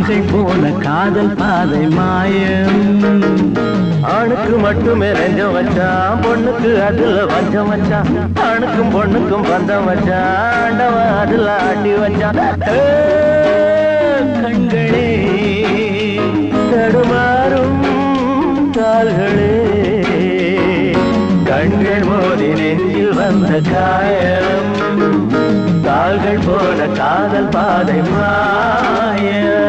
கால்கள் போன காதல் பாதை மாயம். ஆணுக்கு மட்டுமே நெஞ்சம் வச்சான், பொண்ணுக்கு அதுல வஞ்சம் வச்சான். ஆணுக்கும் பொண்ணுக்கும் பந்தம் வச்சான், ஆண்டவன் அதுல ஆட்டி வச்சான். கண்களே தடுமாறும் கால்களே, கண்கள் மோதி நெஞ்சில் வந்த காயம். கால்கள் போல காதல் பாதை மாயம்.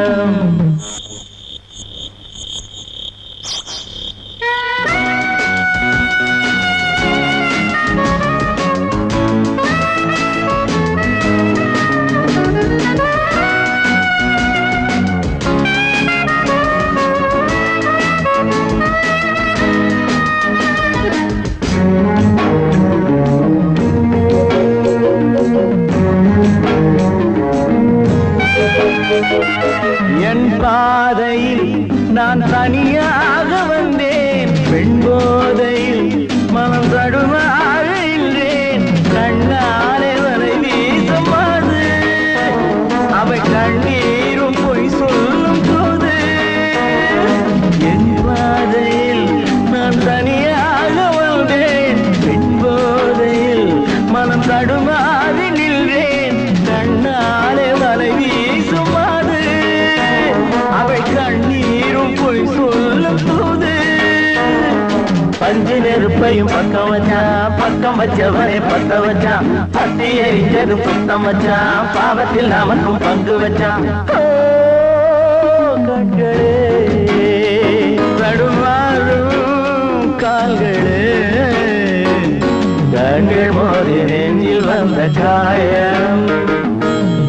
என் பாதையில் நான் தனியாக வந்தேன், பெண் போதையில் மனம் தடுமாறுகின்றேன். கண்ணாலே வரை வீசமாது, அவை கண்ணீரும் பொய் சொல்லும் போது. என் பாதையில் நான் தனியாக வந்தேன், பெண் போதையில் மனம் தடுமாறி நின்றேன். கண்ணாலே வரை வீசுமாது, அவை கண்ணீரும் பொய் சொல்லும் போது. பஞ்சு நெருப்பையும் பக்கம் வச்சான், பக்கம் வச்சவனை பத்த வச்சான். பத்தி எரிஞ்சதும் சுத்தம் வச்சான், பாவத்தில் நமக்கும் பங்கு வச்சான். கண்களே தடுமாறும் கால்களே, கண்கள் மோதி நெஞ்சில் வந்த காயம்.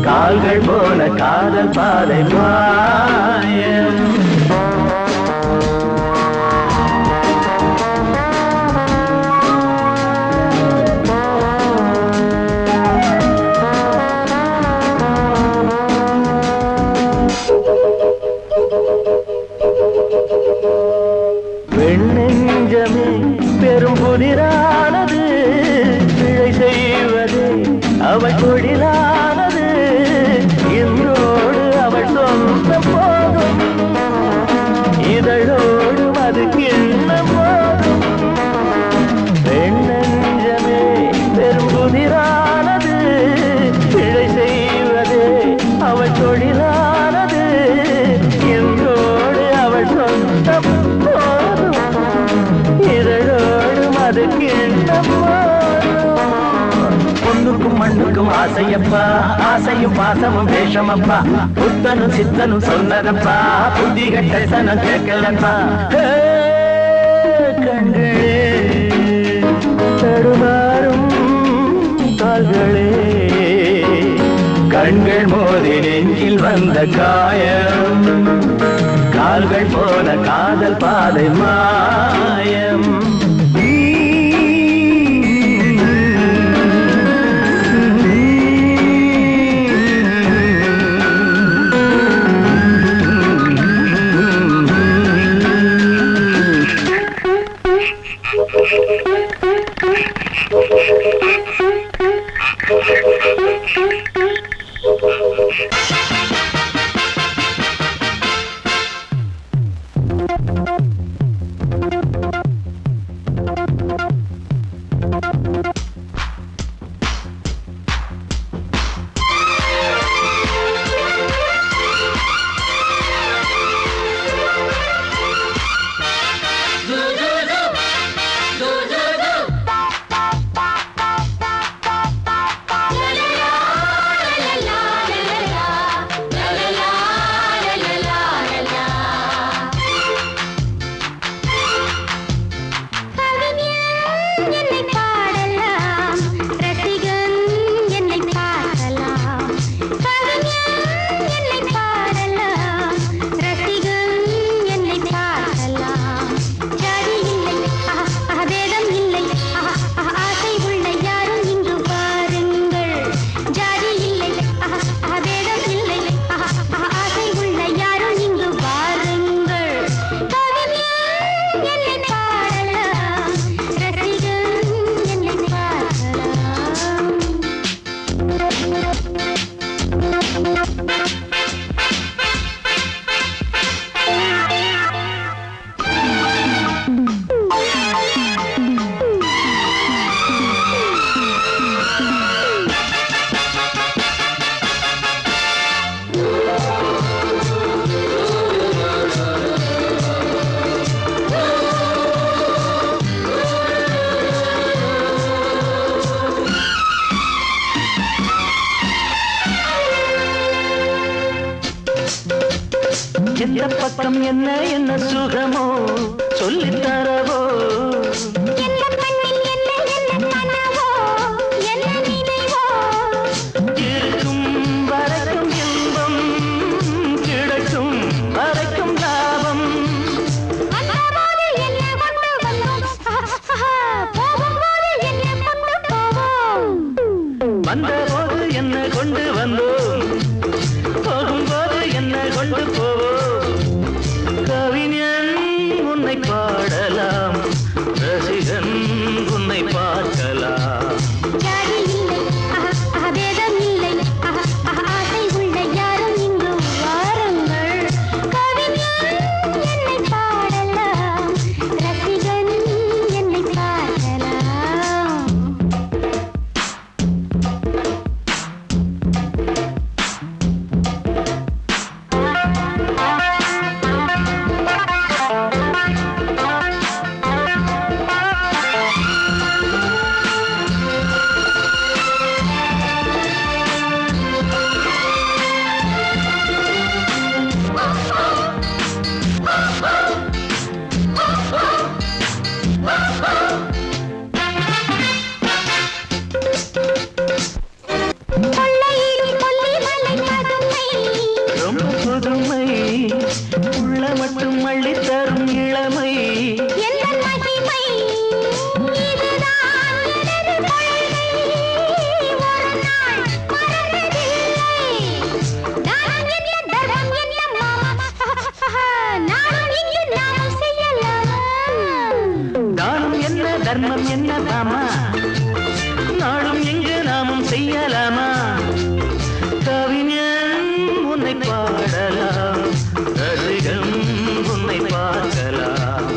கால்கள் போல காதல் பாதை மாயம். பெண்ணெஞ்சமே பெரும் புதிரானது, பிழை செய்வது அவள் தொழிலானது. இன்றோடு அவள் சொந்த போதும், இதழோடு அது கிண்ண போதும். பெண்ணெஞ்சமே பெரும் புதிரானது, பிழை செய்வது அவள் தொழிலானது. இன்றோடு அவள் சொந்த போதும், இதழோடு அது கிண்ண போதும். பொண்ணுக்கும் மண்ணுக்கும் ஆசையப்பா, ஆசையும் பாசமும் வேஷமப்பா. புத்தனும் சித்தனும் சொன்னதப்பா, புத்தி கட்ட சனம் கேட்கலப்பா. கண்களே தடுமாறும் கால்களே, கண்கள் மோதி நெஞ்சில் வந்த காயம். கால்கள் போல காதல் பாதை மாயம். எந்த பக்கம் என்ன என்ன சுகமோ சொல்லித் தரவோ இருக்கும் வரைக்கும் இன்பம் கிடைக்கும் வரைக்கும் லாபம் வந்தபோது என்ன கொண்டு வந்தோம் போகும்போது என்ன கொண்டு போவோம் கவிஞன் உன்னை பாடலாம் ரசிகன் உன்னை பார்க்கலாம் உள்ள மட்டும் அள்ளி தரும் இளமை தானம் என்ன தர்மம் என்ன தாமா நாளும் எங்கு நாமும் செய்யலாமா கவிஞன் உன்னை பாடலாம் ரசிகன் உன்னை பார்க்கலாம்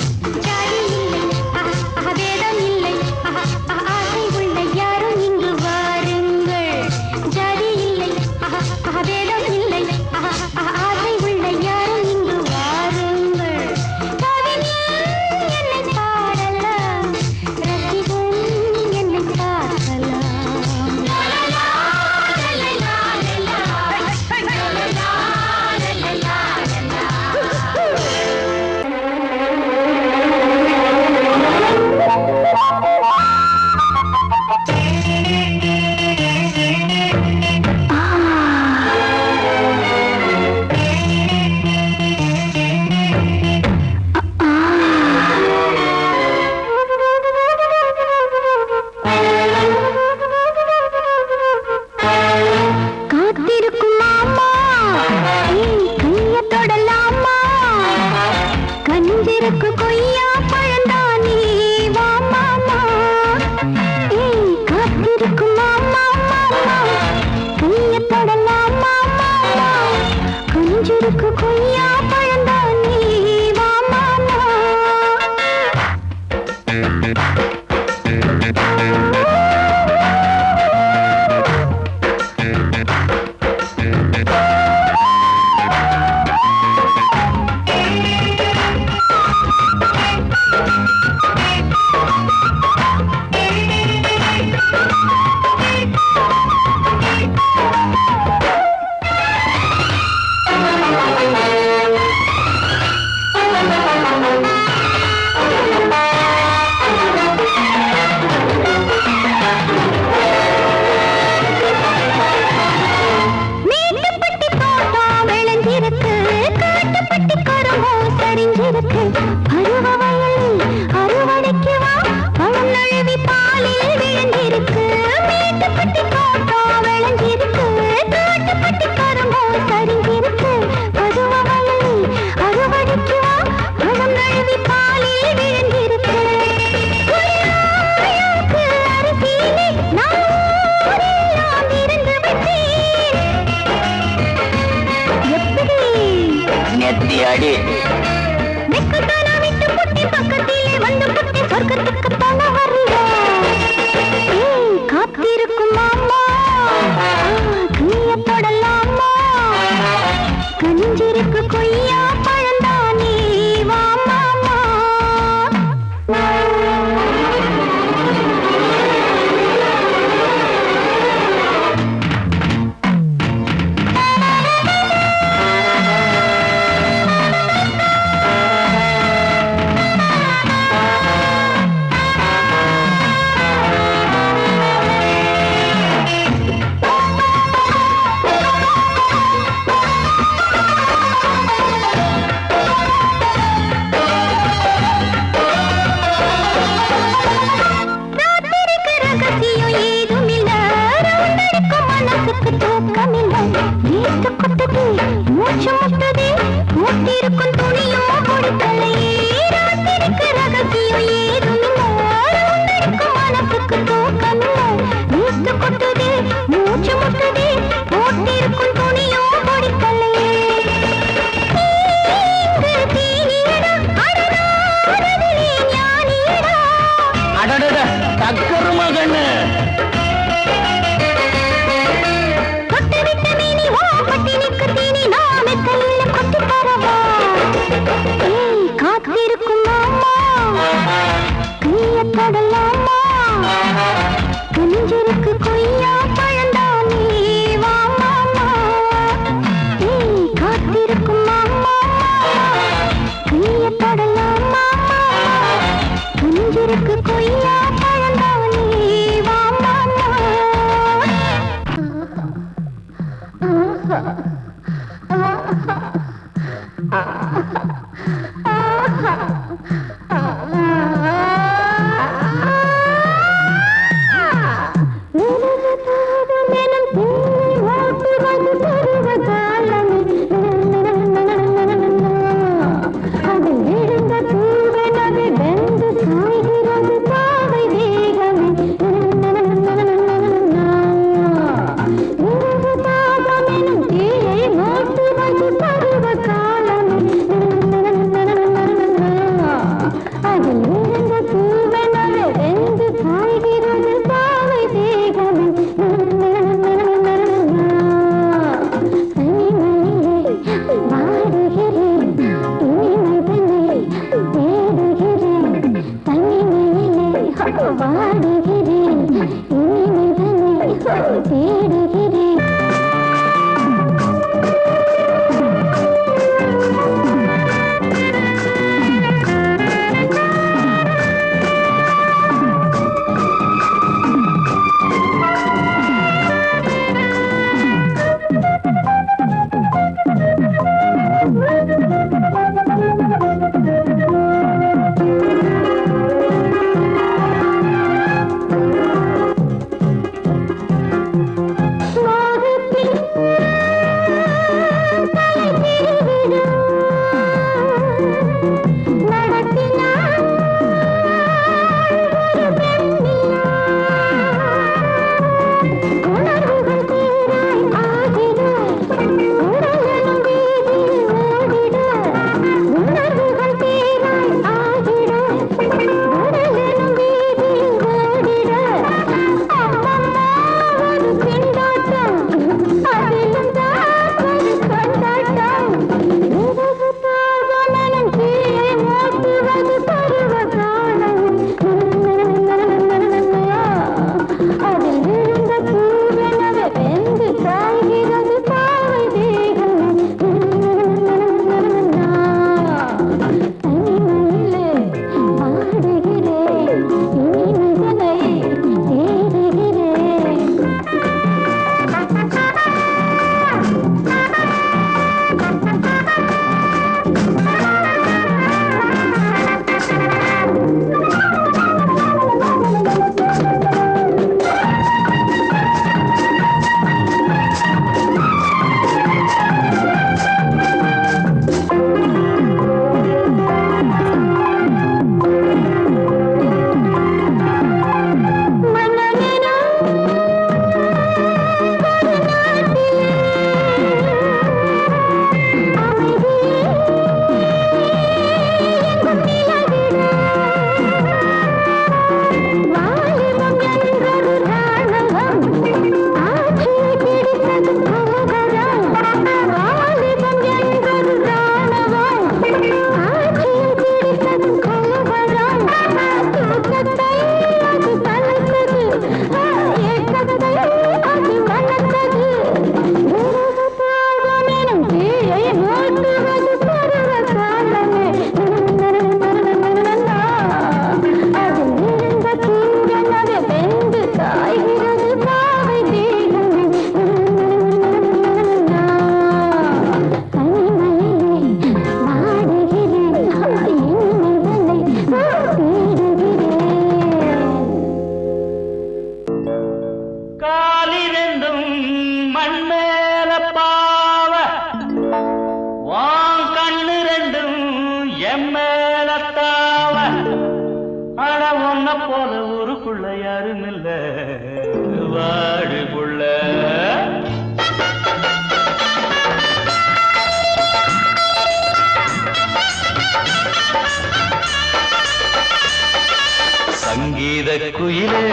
குயிலே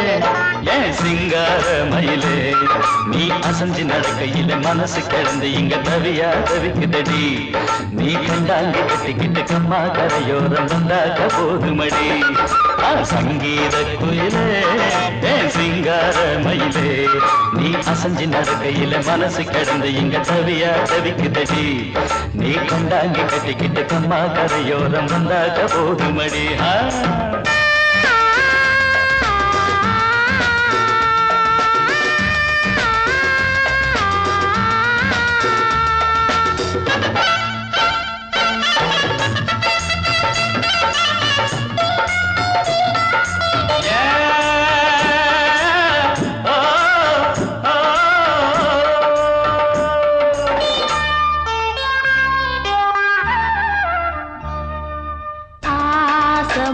ஏன் சிங்கார மயிலே நீ அசஞ்சு நடக்கையில மனசு கிடந்து இங்க தவியா தவிக்குதடி நீ கண்டாங்கி கட்டிக்கிட்டு கம்மா கரையோரம் வந்தாக்க போதுமடி சங்கீத குயிலே ஏன் சிங்கார மயிலே நீ அசஞ்சு நடக்கையில மனசு கிடந்து இங்க தவியா தவிக்குதடி நீ கண்டாங்கி கட்டிக்கிட்டு கம்மா கரையோரம் வந்தாக்க போதுமடி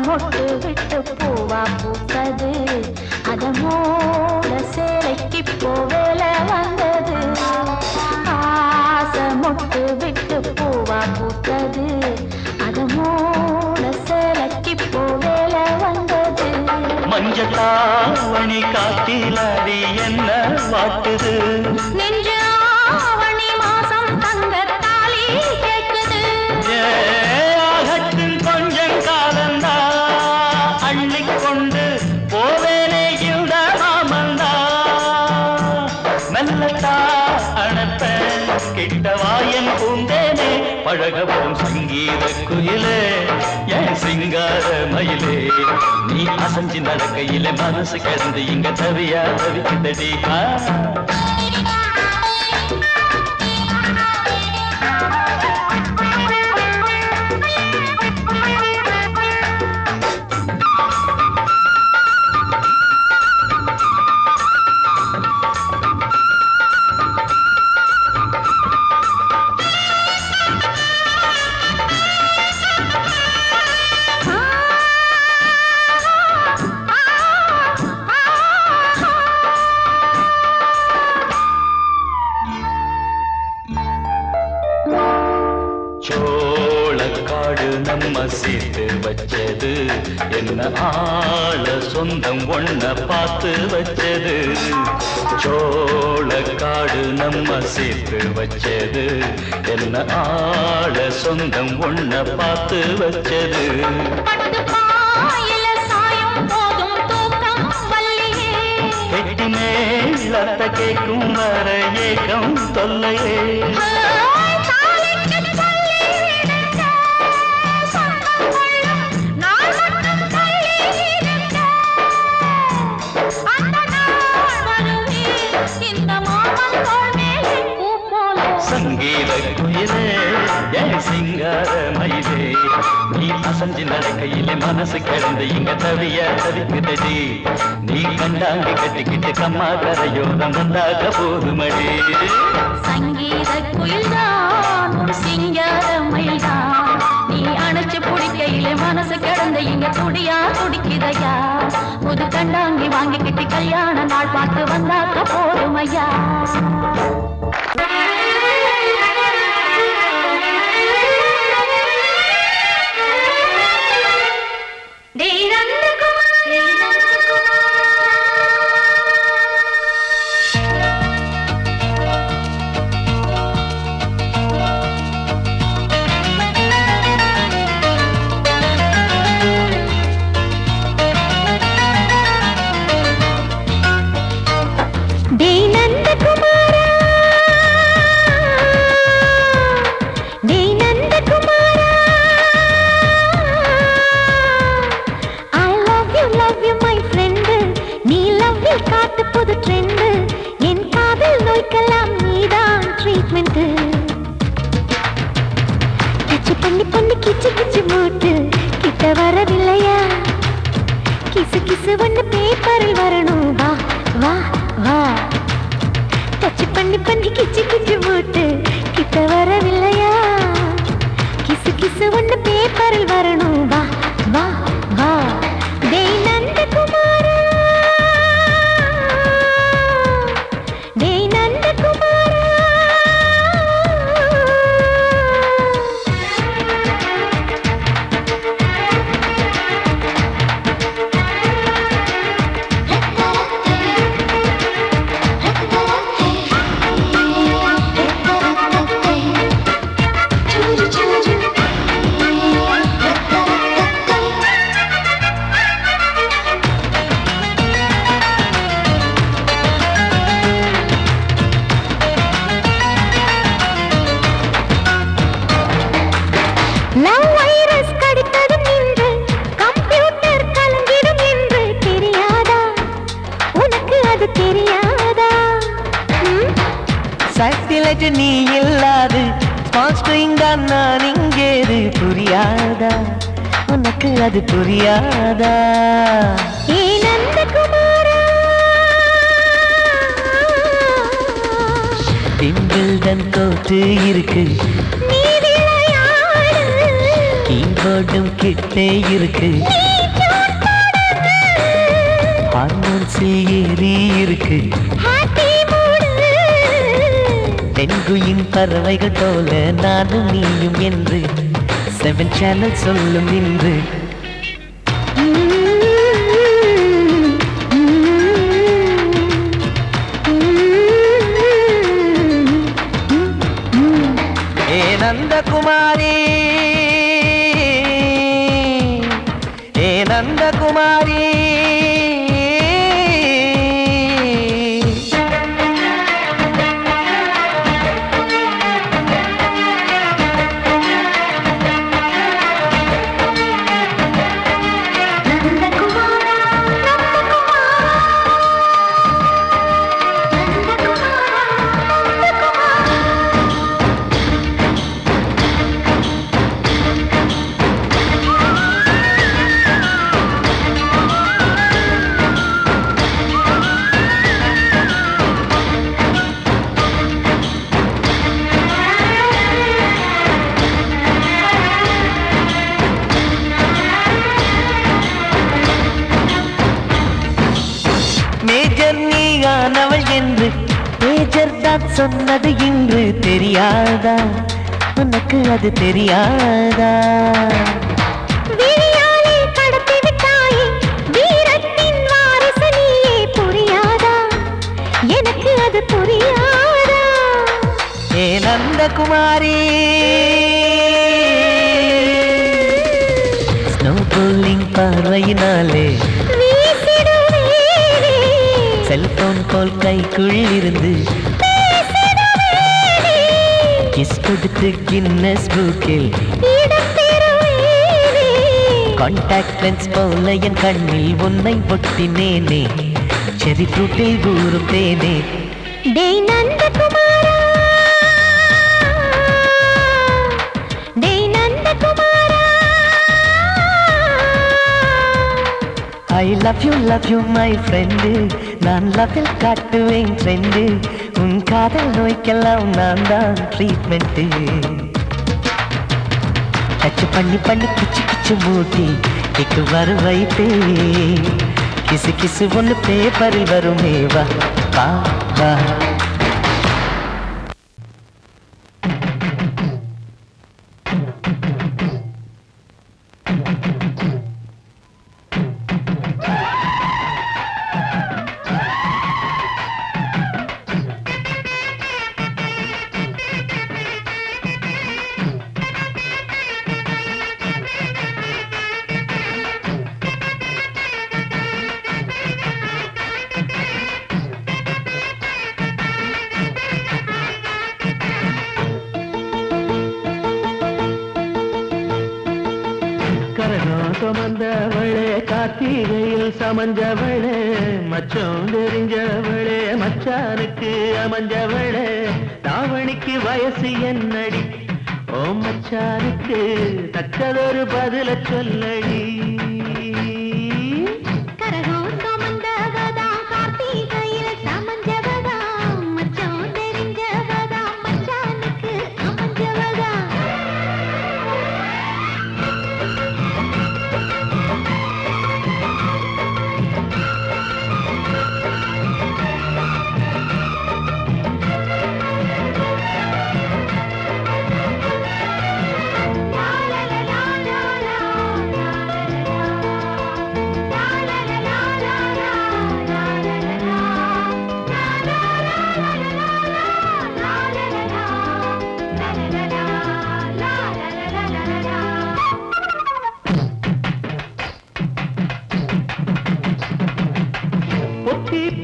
மொட்டு விட்டு பூவா பூத்தது அத மூட சேலைக்கு போவேல வந்தது ஆசை மொட்டு விட்டு பூவா பூத்தது அத மூட சேலைக்கு போவேல வந்தது மஞ்சளாவணி காட்டிலாடி என்ன வாட்டுது நெஞ்சு ஆவணி மாசம் தங்க தாலி கேட்குது ஆகட்டும் கொஞ்சம் காலந்தா அள்ளிக்கொண்டு போவேனே இந்த மாமந்தா மெல்லத்தா அணப்ப கிட்டவாயன் பூந்தேனே பழகவும் சங்கீத குயிலே என் சிங்கார மயிலே நீ அசஞ்சி நடக்கையில மனசு கிடந்து இங்க தவியா தவிக்குதடி சோளக்காடு நம்ம சேர்த்து வச்சது என்ன ஆள சொந்தம் ஒன்ன பார்த்து வச்சது சோளக்காடு நம்ம சேர்த்து வச்சது என்ன ஆள சொந்தம் ஒன்ன பார்த்து வச்சது கெட்டி மேலத்த கேட்கும் வர ஏக்கம் தொல்லையே சங்கீத குயிலே என் சிங்கார மயிலே நீ அசஞ்சு நடக்கையில மனசு கிடந்து இங்க தவிய தவிக்குதடி நீ கண்டாங்கி கட்டிக்கிட்டு கம்மா கரையோரம் வந்தாக போதுமடி சங்கீத குயில்தான் சிங்கார மயில்தான் நீ அணைச்சு பிடிக்கையில மனசு கிடந்த இங்க துடியா துடிக்குதையா புது கண்டாங்கி வாங்கிக்கிட்டு கல்யாண நாள் பார்த்து வந்தாக்க போதுமையா கிச்சு கிச்சு மூட்டு கிட்ட வரவில்லையா கிசு கிசு ஒண்ணு பேப்பரில் வரணும் வா வா வா டச் பண்ணி பண்ணி கிச்சு கிச்சு மூட்டு கிட்ட வரவில்லையா கிசு கிசு ஒண்ணு பேப்பரில் வரணும் வா வா வா டேய் நந்தகுமாரா டேய் நந்தகுமாரா நீ இல்லாது ஸ்மால் ஸ்ட்ரிங் தான் நான் இங்கேது புரியாதா உனக்கு அது புரியாதா ஏ நந்தகுமாரா திம்பிள்டன் கோட்டு இருக்கு நீ விளையாடு போர்டும் கிட்டே இருக்கு ஹார்மோன்ஸில் ஏறி இருக்கு தென்குயின் பறவைகள் போல நானும் நீயும் என்று 7 சேனல் சொல்லும் இன்று ஏ நந்தகுமாரி ஏ நந்தகுமாரி மேஜர் நீயானவள் என்று மேஜர் தான் சொன்னது இன்று தெரியாதா உனக்கு அது தெரியாதா விழியாலே கடத்தி விட்டாயே வீரத்தின் வாரிசு நீயே புரியாதா எனக்கு அது புரியாதா ஏ நந்தகுமாரி ஸ்னோ போலிங் பார்வையினாலே செல்போன் போல் கைக்குள் இருந்து கிஸ் கொடுத்து கின்னஸ் புக்கில் கான்டாக்ட் லென்ஸ் போல என் கண்ணில் உன்னை ஒட்டினேனே செரி ஃப்ரூட்டில் ஊறும் தேனே டேய் நந்தகுமாரா டேய் நந்தகுமாரா I love you my friend நான் லவ்வில் காட்டுவேன் ட்ரெண்டு உன் காதல் நோய்க்கெல்லாம் நான் தான் ட்ரீட்மெண்ட்டு டச் பண்ணி பண்ணி கிச்சு கிச்சு மூட்டி கிக்கு வர வைத்தே கிசு கிசு ஒன்று பேப்பரில் வருமே வா வா வா சுமந்தவளே கார்த்திகையில் சமஞ்சவளே மச்சம் தெரிஞ்சவளே மச்சானுக்கு அமைஞ்சவளே தாவணிக்கு வயசு என்னடி ஓ மச்சானுக்கு தக்கதொரு பதில சொல்லடி கரகம் சுமந்தவதா கார்த்திகையில் சமஞ்சவதா மச்சம் தெரிஞ்சவதா மச்சானுக்கு அமைஞ்சவதா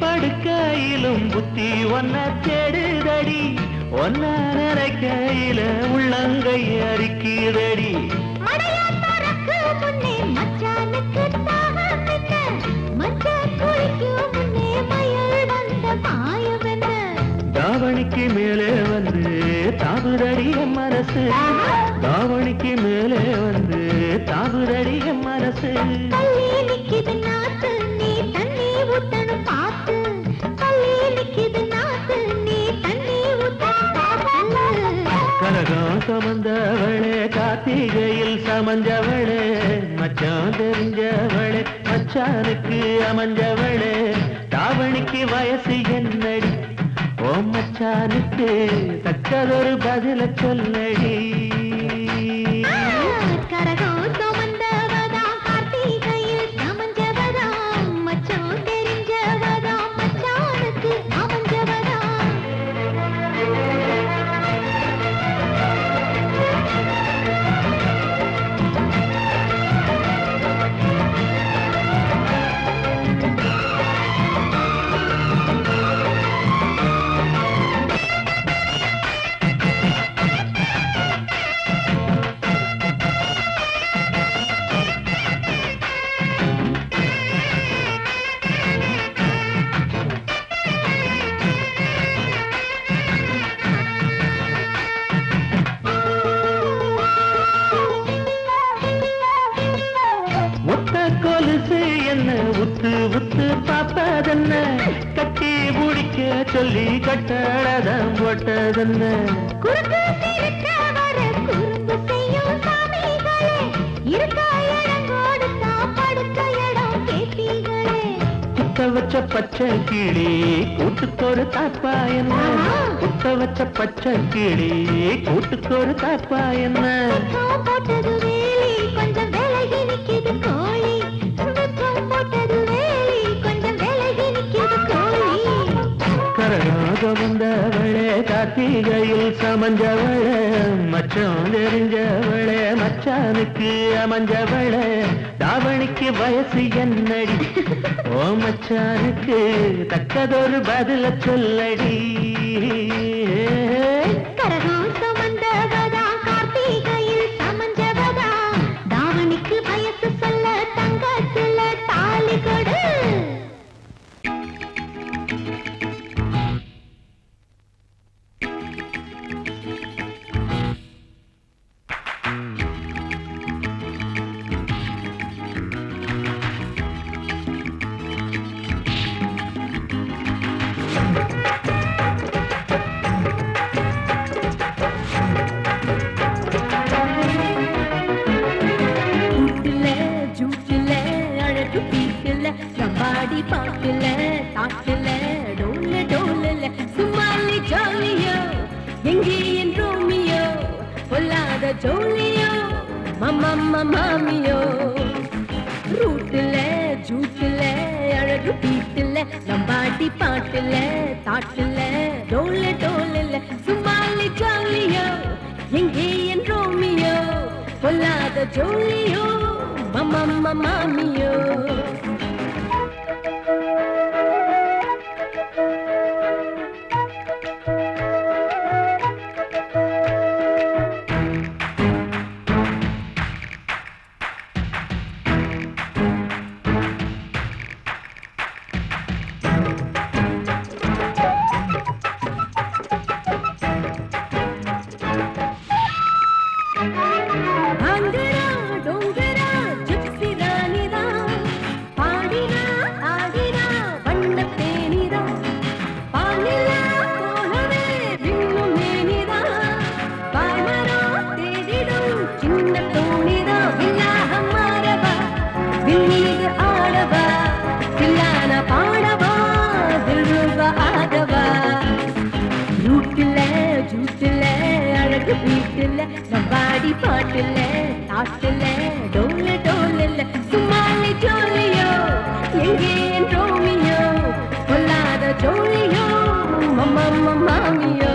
படுக்கையிலும் புத்தி ஒன்ன தேடுதடி ஒன்ன நினைக்கையில உள்ளங்கை அரிக்குதடி மடையாத்தரக்கு முன்னே மச்சானுக்கு தாகம் என்ன மச்சான் குளிக்கும் முன்னே மயில் வந்த மாயம் என்ன தாவணிக்கு மேலே வந்து தாவுதடி என் மனசு தாவணிக்கு மேலே வந்து தாவுதடி என் மனசு கல்லி நிக்கிது நாத்து நீ தண்ணி ஊத்தணும் பார்த்து கல்லி நிக்கிது நாத்து நீ தண்ணி ஊத்தணும் பார்த்து கனகம் சுமந்தவளே கார்த்திகையில் அமைஞ்சவளே மச்சான் தெரிஞ்சவளே மச்சானுக்கு அமைஞ்சவளே தாவணிக்கு வயசு என்னடி ஓ மச்சானுக்கு தக்கதொரு பதில சொல்லடி கரகம் சுமந்தவதா கார்த்திகையில் சமஞ்சவதா மச்சான் தெரிஞ்சவதா மச்சானுக்கு அமைஞ்சவதா கொலுசு என்ன உத்து உத்து பார்ப்பதென்ன கட்டி முடிக்க சொல்லி கட்டழதம் போட்டதென்ன குறுக்கு சிறுக்க வர குறும்பு செய்யும் சாமிகளே இருக்க இடம் கொடுத்தா படுக்க இடம் கேட்டீங்களே குத்த வச்ச பச்சை கிளி கூட்டுக்கொரு தாப்பா என்ன குத்த வச்ச பச்சை கிளி கூட்டுக்கொரு தாப்பா என்ன போட்டது வேலி கொஞ்சம் விலகி நிக்குது கோழி போட்டது வேலி கொஞ்சம் விலகி நிக்குது கோழி கரகாக வந்தவளே கார்த்திகையில் சமஞ்சவளே மச்சான் தெரிஞ்சவளே மச்சானுக்கு அமைஞ்சவளே தாவணிக்கு வயசு என்னடி ஓ மச்சானுக்கு தக்கதொரு பதில சொல்லடி கரகம் சுமந்தவதா கார்த்திகையில் சமஞ்சவதா தாவணிக்கு வயசு சொல்ல தங்கத்துல தாலி கொடு பாடி பாட்டுல தாட்டுல டோல டோலல சும்மாலி ஜாலியோ எங்கே என் ரோமியோ பொல்லாத ஜோலியோ மம்மம்மா மாமியோ ரூட்டுல ஜூட்டுல அழகு பீட்டுல நம்பாடி பாட்டுல தாட்டுல டோல டோலல சும்மாலி ஜாலியோ எங்கே என் ரோமியோ பொல்லாத ஜோலியோ மம்மம்மா மாமியோ வீட்டுல நம்பாடி பாட்டுல தாட்டுல டோல டோலல சும்மாலி ஜோலியோ எங்கே என் ரோமியோ பொல்லாத ஜோலியோ மம்மம்மா மாமியோ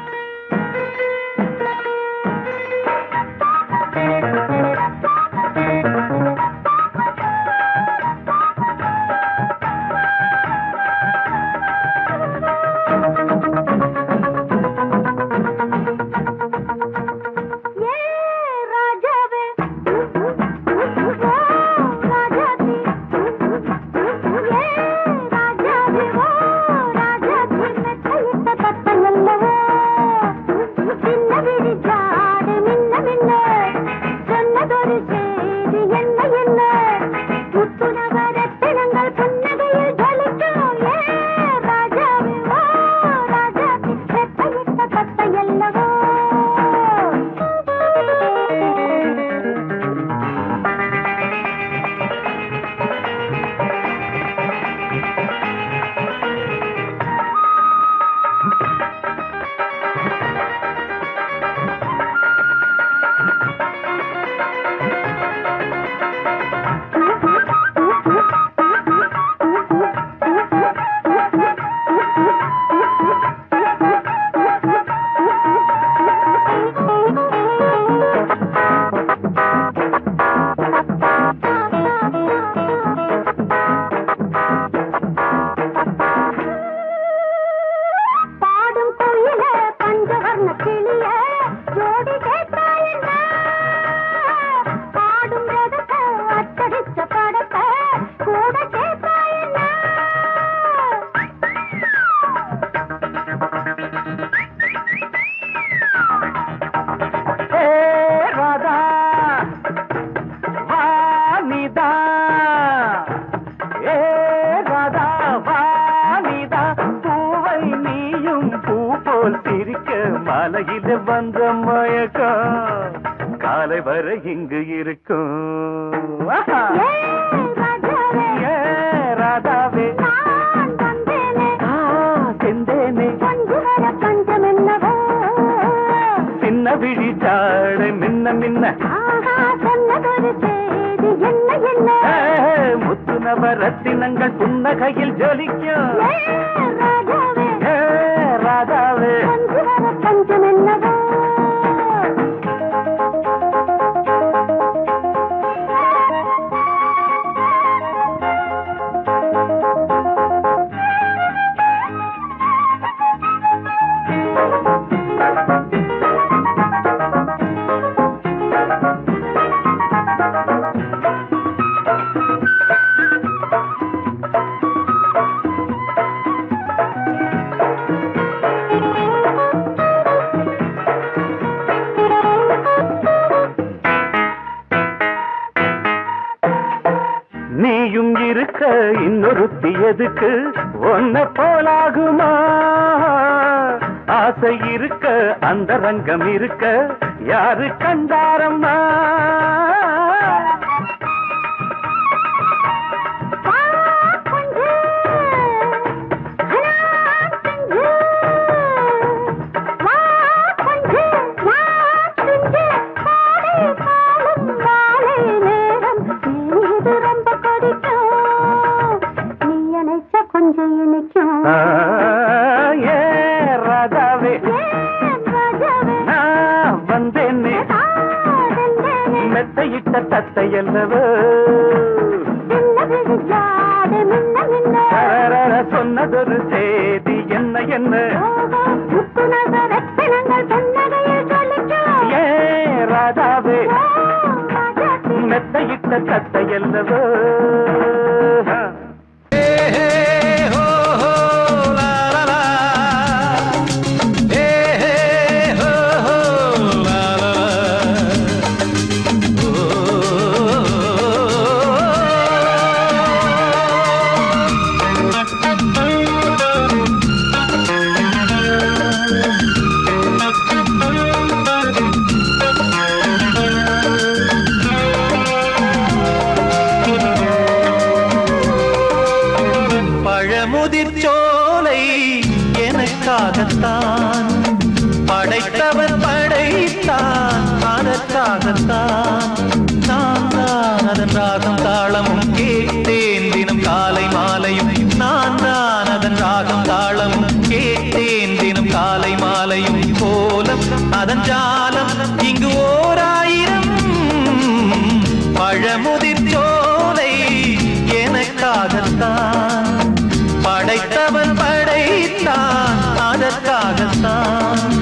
என்னவோ மாலையில வந்த மயக்கம் காலை வரை இங்கு இருக்கும் ராதாவே செந்தேனே சின்ன விழி சாடு மின்ன மின்ன முத்து நவரத்தினங்கள் புன்னகையில் ஜொலிக்கும் ராதாவே பஞ்சம் என்னவோ நீயும் இருக்க இன்னொருத்தி எதுக்கு ஒன்ன போலாகுமா ஆசை இருக்க அந்த ரங்கம் இருக்க யாரு கண்டாரம்மா ராதாவே நான் வந்தேனே மெத்தையிட்ட தத்தை அல்லவோ சொன்னதொரு செய்தி என்ன என்ன ராதாவே மெத்தையிட்ட தத்தை அல்லவோ பழமுதிர்ச்சோலை எனக்காகத்தான் படைத்தவன் படைத்தான் அதற்காகத்தான் நான் தான் அதன் ராகம் தாளமும் கேட்டேன் தினம் காலை மாலையும் நான் தான் அதன் ராகம் தாளமும் கேட்டேன் தினம் காலை மாலையும் கோலம் அதன் ஜாலம் இங்கு ஓராயிரம் பழமுதிர்ச்சோலை எனக்காகத்தான் படைத்தவன் படைத்தான் அதற்காகத்தான்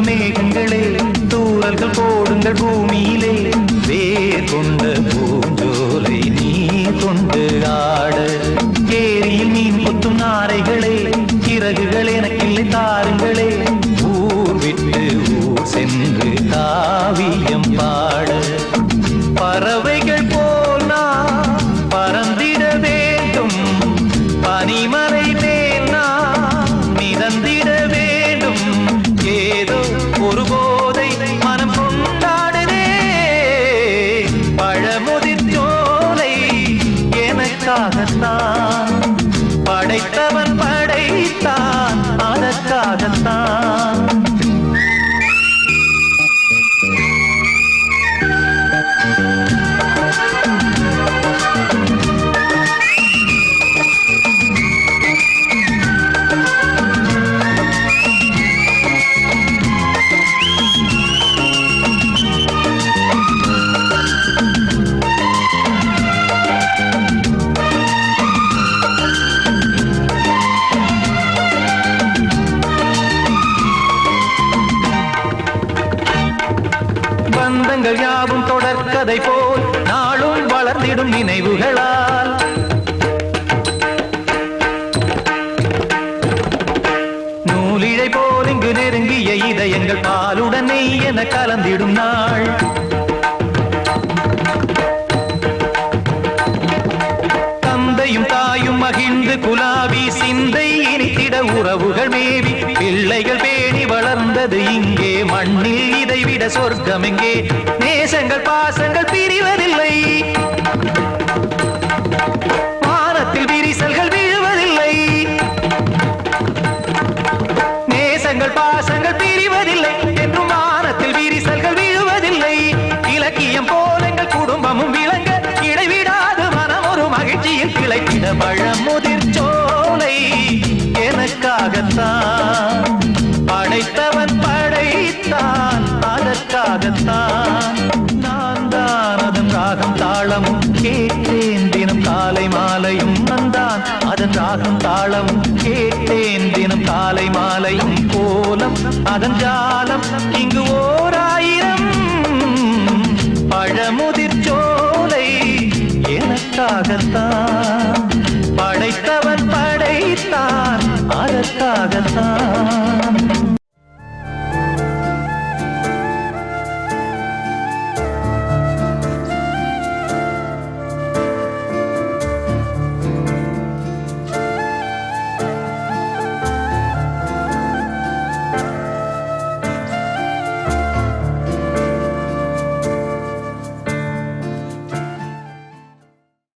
மேகங்களே தூரல்கள் போடுங்கள் பூமியிலே வேர் கொண்ட பூஞ்சோலை நீ கொண்டு ஆட ஏரியில் மீன் கொத்தும் நாரைகளே இறகுகள் எனக்கில்லை தாருங்களே ஊர் விட்டு ஊர் சென்று காவியம் பாட பறவைகள் போல் நான் பறந்திட வேண்டும் பனிமலை மேல் நான் மிதந்திட வேண்டும் ஏதோ ஒரு போதை மனம் கொண்டாடுதே பழமுதிர் சோலை எனக்காகத்தான் படைத்தவன் படைத்தான் அதற்காகத்தான் பந்தங்கள் யாவும் தொடர்கதை போல் நாளும் வளர்ந்திடும் நினைவுகளால் நூலிழை போல் இங்கு நெருங்கிய இதயங்கள் பாலுடன் நெய் என கலந்திடும் நாள் தந்தையும் தாயும் மகிழ்ந்து குலாவி சிந்தை இனித்திட உறவுகள் மேவி பிள்ளைகள் பேணி வளர்ந்தது இங்கே மண்ணில் இதைவிட சொர்க்கம் எங்கே நேசங்கள் பாசங்கள் பிரிவதில்லை வானத்தில் விரிசல்கள் விழுவதில்லை நேசங்கள் பாசங்கள் பிரிவதில்லை என்றும் வானத்தில் விரிசல்கள் விழுவதில்லை இலக்கியம் போல எங்கள் குடும்பமும் விளங்க இடைவிடாது மனம் ஒரு மகிழ்ச்சியில் கிளைத்திட பழமுதிர் சோலை எனக்காகத்தான் படைத்தவன் படைத்தான் அதற்காகத்தான் நான் தான் அதன் ராகம் தாளமும் கேட்டேன் தினம் காலை மாலையும் நந்தான் அதன் ராகம் தாளமும் கேட்டேன் தினம் காலை மாலையும் கோலம் அதன் ஜாலம் இங்கு ஓர் ஆயிரம் பழமுதிர் சோலை எனக்காகத்தான் படைத்தவன் படைத்தான் அதற்காகத்தான்